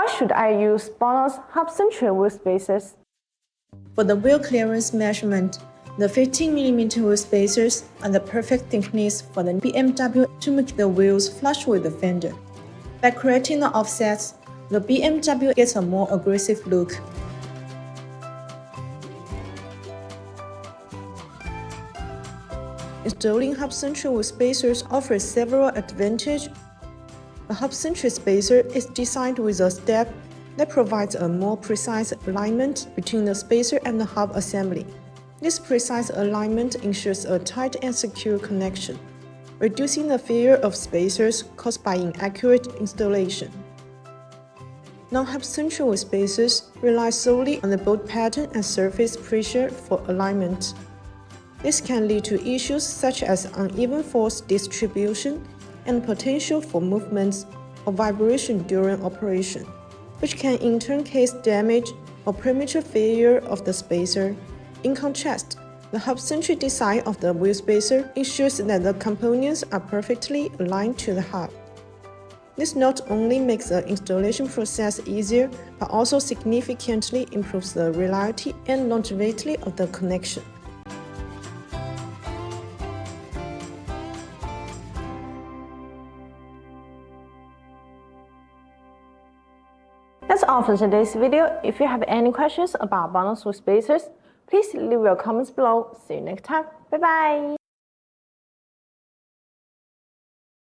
Why should I use BONOSS hub-centric wheel spacers? For the wheel clearance measurement, the 15mm wheel spacers are the perfect thickness for the BMW to make the wheels flush with the fender. By creating the offsets, the BMW gets a more aggressive look. Installing hub-centric wheel spacers offers several advantages. A hub-centric spacer is designed with a step that provides a more precise alignment between the spacer and the hub assembly. This precise alignment ensures a tight and secure connection, reducing the failure of spacers caused by inaccurate installation. Non-hub-centric wheel spacers rely solely on the bolt pattern and surface pressure for alignment. This can lead to issues such as uneven force distribution and potential for movements or vibration during operation, which can in turn cause damage or premature failure of the spacer. In contrast, the hub-centric design of the wheel spacer ensures that the components are perfectly aligned to the hub. This not only makes the installation process easier, but also significantly improves the reliability and longevity of the connection. That's all for today's video. If you have any questions about BONOSS wheel spacers, please leave your comments below. See you next time. Bye bye.